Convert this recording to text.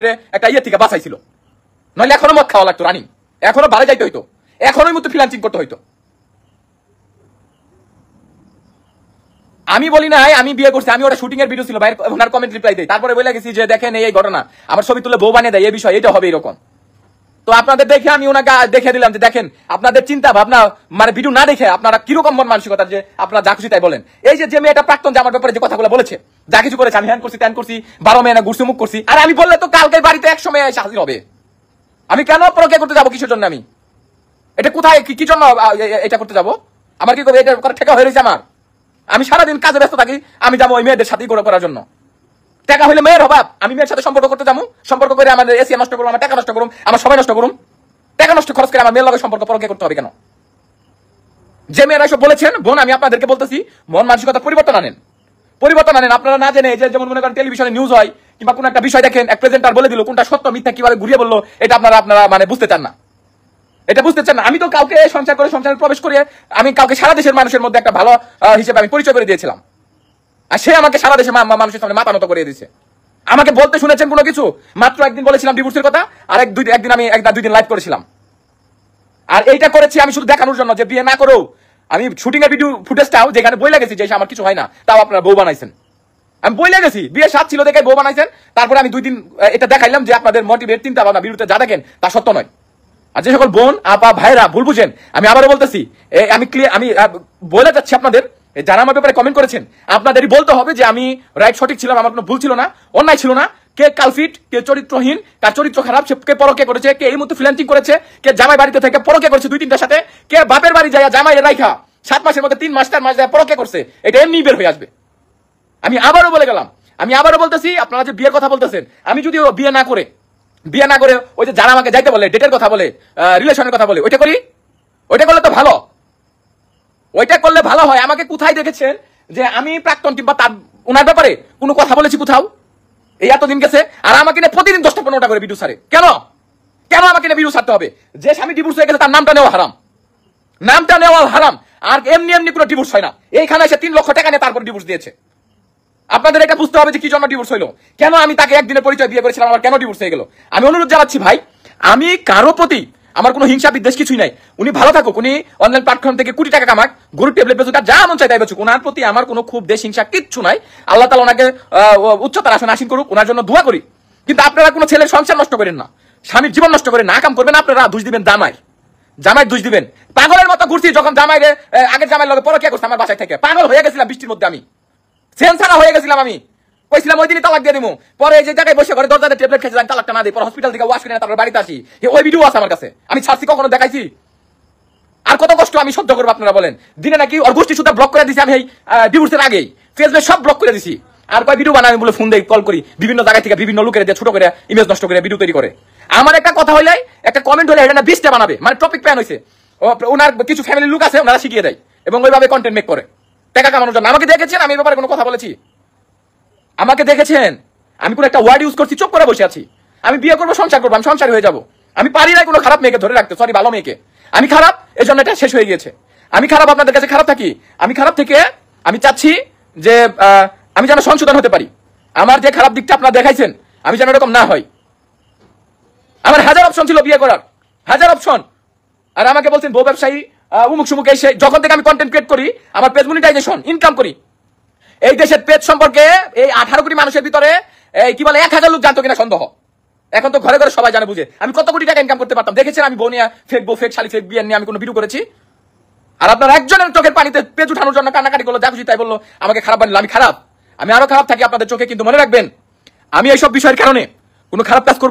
একটা ইয়ে থেকে বাঁচাইছিল, নইলে এখনো মদ খাওয়া লাগতো রানিং, এখনো বাড়ি যাইতে হইতো, এখনোই মতো ফ্রিল্যান্সিং করতে হইতো। আমি বলি নাই আমি বিয়ে করছি, আমি ওটা শুটিং এর ভিডিও ছিল, ভাই ওনার কমেন্ট রিপ্লাই দেই, তারপরে বলে গেছি যে দেখেন এই ঘটনা, আমার ছবি তুলে বউ বানিয়ে দেয়, এই বিষয় এটা হবে এরকম। তো আপনাদের দেখে আমি ওনাকে দেখে দিলাম যে দেখেন আপনাদের চিন্তা ভাবনা মানে ভিডিও না দেখে আপনারা কিরকম মন মানসিকতা, যে আপনারা যা খুশি তাই বলেন। এই যে মেয়েটা প্রাক্তন যে আমার ব্যাপারে যে কথাগুলো বলেছে, যা কিছু করেছে, আমি হ্যান করছি ত্যান করছি, 12 মেয়ে না ঘুরছি মুখ করছি, আর আমি বললে তো কালকে বাড়িতে 100 মেয়ে এসে হাজির হবে। আমি কেন প্রক্রিয়া করতে যাবো, কিসের জন্য? আমি এটা কোথায় কি জন্য এটা করতে যাবো? আমার কি করবে? এটা ঠেকা হয়ে রয়েছে আমার। আমি সারাদিন কাজে ব্যস্ত থাকি, আমি যাবো ওই মেয়েদের সাথেই করার জন্য। টাকা হইলে মেয়ের অভাব, আমি মেয়ের সাথে সম্পর্ক করতে যাবো, সম্পর্ক করে আমাদের এসিয়া নষ্ট করুন, আমার টাকা নষ্ট করুন, আমার সময় নষ্ট করুন, টাকা নষ্ট খরচ করে আমার মেয়ের লগে সম্পর্ক পরকে করতে হবে কেন? যে মেয়েরা এসব বলেছেন, বোন আমি আপনাদেরকে বলতেছি মন মানসিকতা পরিবর্তন আনেন, পরিবর্তন আনেন। আপনারা না জেনে, যে যেমন মনে করেন টেলিভিশনে নিউজ হয় কিংবা কোন একটা বিষয় দেখেন, এক প্রেজেন্টার বলে দিল, কোনটা সত্য মিথ্যা কিভাবে ঘুরিয়ে বললো, এটা আপনারা মানে বুঝতে চান না, এটা বুঝতে চান না। আমি তো কাউকে সংসার করে সংসারে প্রবেশ করে আমি কাউকে সারা দেশের মানুষের মধ্যে একটা ভালো হিসেবে আমি পরিচয় করে দিয়েছিলাম, আর সে আমাকে সারা দেশের মানুষের সামনে মাথা নত করে দিয়েছে। আমাকে বলতে শুনেছেন কোনো কিছু? মাত্র একদিন বলেছিলাম ডিভোর্সের কথা, আর একদিন আমি 2 দিন লাইভ করেছিলাম। আর এইটা করেছি আমি শুধু দেখানোর জন্য যে বিয়ে না করেও আমি শুটিং এর ভিডিও ফুটেজটাও যেখানে বই লাগেছি যে আমার কিছু হয় না, তাও আপনারা বউ বানাইছেন। আমি বই লেগেছি, বিয়ে সাত ছিল দেখে বউ বানাইছেন, তারপরে আমি 2 দিন এটা দেখাইলাম যে আপনাদের মোটিভেট চিন্তা ভাবনা বিরুদ্ধে যা দেখেন তা সত্য নয়। আর যে সকল বোন আপা ভাইরা ভুল বুঝেন, আমি আবারও বলতেছি, আমি বলে যাচ্ছি আপনাদের, যারা আমার ব্যাপারে কমেন্ট করেছেন, আপনাদেরই বলতে হবে যে আমি রাইট সঠিক ছিলাম, আমার কোনো ভুল ছিল না, অন্যায় ছিল না। কে কালফিট, কে চরিত্রহীন, কার চরিত্র খারাপ, সে কে পরকে করেছে, কে এই মতো ফ্রিল্যান্সিং করেছে, কে জামাই বাড়িতে থেকে পরকে করেছে 2-3টার সাথে, কে বাপের বাড়ি যায় জামাই রাইখা 7 মাসের মধ্যে 3 মাস 4 মাস যায় পরকে করছে, এটা এমনি বের হয়ে আসবে। আমি আবারও বলে গেলাম, আমি আবারও বলতেছি, আপনারা যে বিয়ের কথা বলতেছেন, আমি যদি বিয়ে না করে ওই যে যারা আমাকে যাইতে বলে, ডেটের কথা বলে, রিলেশনের কথা বলে, ওইটা করি, ওইটা করলে তো ভালো, ওইটা করলে ভালো হয়। আমাকে কোথায় দেখেছেন যে আমি প্রাক্তন কিংবা তার ওনার ব্যাপারে কোনো কথা বলেছি কোথাও? এই এতদিন গেছে, আর আমাকে নিয়ে প্রতিদিন 10টা-15টা করে ভিডিও ছাড়ে। কেন আমাকে নিয়ে ভিডিও ছাড়তে হবে? যে স্বামী ডিভোর্স হয়ে গেছে তার নামটা নেওয়া হারাম, নামটা নেওয়া হারাম। আর এমনি কোনো ডিভোর্স হয় না। এইখানে এসে 3 লক্ষ টাকা নিয়ে তারপর ডিভোর্স দিয়েছে। আপনাদের এটা বুঝতে হবে যে কি জন্য ডিভোর্স হইলো, কেন আমি তাকে একদিনের পরিচয় বিয়ে করেছিলাম, আমার কেন ডিভোর্স হয়ে গেল। আমি অনুরোধ জানাচ্ছি ভাই, আমি কারো প্রতি আমার কোনো হিংসা বিদ্বেষ কিছুই নাই। উনি ভালো থাকুক, উনি অনলাইন প্ল্যাটফর্ম থেকে কোটি টাকা কামাক, গরুর ট্যাবলেট বেচুক, আর যা মন চাই তাই বেচুক, ওনার প্রতি আমার কোনো খুব দেশ হিংসা কিচ্ছু নাই। আল্লাহ তাআলা ওনাকে উচ্চতার আসনে আসীন করুক, ওনার জন্য দোয়া করি। কিন্তু আপনারা কোনো ছেলের সংসার নষ্ট করেন না, স্বামীর জীবন নষ্ট করেন না, কাম করবেন না। আপনারা দোষ দিবেন জামাই দোষ দিবেন। পাগলের মতো ঘুরছি, যখন জামাইরে আগের জামাইয়ের লগে পরকিয়া করছে আমার বাসায় থেকে, পাগল হয়ে গেছিলাম বৃষ্টির মধ্যে, আমি সেন্সারা হয়ে গেছিলাম। আমি কইছিলাম ওই দিনই তালাক দিয়ে দিমু, পরে এই যে জায়গায় বসে ঘরে দরজাতে ট্যাবলেট খেয়েছিলাম, তালাকটা না দিই, পরে হসপিটাল থেকে ওয়াশ করে তারপর বাড়িতে আসি, ওই ভিডিও আছে আমার কাছে, আমি ছাড়ছি, কখনো দেখাইছি? আর কত কষ্ট আমি সহ্য করবো আপনারা বলেন? দিনে নাকি ওর গোষ্ঠী সুদ্ধা ব্লক করে দিছি আমি, এই ডিভোর্সের আগেই ফেসবুক সব ব্লক করে দিছি। আর কয় ভিডিও বানাই, আমি বলে ফোন দেই, কল করি, বিভিন্ন জায়গা থেকে বিভিন্ন লোকের দিয়ে ছোট করে ইমেজ নষ্ট করে ভিডিও তৈরি করে। আমার একটা কথা হইলে, একটা কমেন্ট হলে, এটা না 20টা বানাবে, মানে টপিক প্যান হয়েছে, ওনার কিছু ফ্যামিলির লোক আছে, ওনারা শিখিয়ে দেয় এবং ওইভাবে কন্টেন্ট মেক করে টাকা কামানোর জন্য। আমাকে দেখেছেন আমি এই ব্যাপারে কোনো কথা বলেছি? আমাকে দেখেছেন আমি কোনো একটা ওয়ার্ড ইউজ করছি? চুপ করে বসে আছি। আমি বিয়ে করবো, সংসার করবো, আমি সংসারী হয়ে যাবো। আমি পারি না কোনো খারাপ মেয়েকে ধরে রাখতে, সরি ভালো মেয়েকে। আমি খারাপ, এই জন্য এটা শেষ হয়ে গিয়েছে। আমি খারাপ, আপনাদের কাছে খারাপ থাকি, আমি খারাপ থেকে আমি চাচ্ছি যে আমি যেন সংশোধন হতে পারি। আমার যে খারাপ দিকটা আপনারা দেখাইছেন, আমি যেন এরকম না হয়। আমার হাজার অপশন ছিল বিয়ে করার, হাজার অপশন। আর আমাকে বলছেন বউ ব্যবসায়ী, উমুক সুমুক। এসে যখন থেকে আমি কন্টেন্ট ক্রিয়েট করি, আমার পেজ মনিটাইজেশন, ইনকাম করি, এই দেশের পেজ সম্পর্কে এই 18 কোটি মানুষের ভিতরে এই কি বলে 1000 লোক জানতো কিনা সন্দেহ। এখন তো ঘরে ঘরে সবাই জানে বুঝে আমি কত কোটি টাকা ইনকাম করতে পারতাম। দেখেছেন আমি বউ নিয়ে, ফেক বউ, ফেক শালি, ফেক বিয়ে নিয়ে আমি কোনো ভিডিও করেছি? আর আপনার একজনের চোখের পানিতে পেজ উঠানোর জন্য কান্নাকাটি করলো, যা খুশি তাই বললো, আমাকে খারাপ বানিয়ে। আমি খারাপ, আমি আরো খারাপ থাকি আপনাদের চোখে, কিন্তু মনে রাখবেন আমি এইসব বিষয়ের কারণে কোনো খারাপ কাজ করব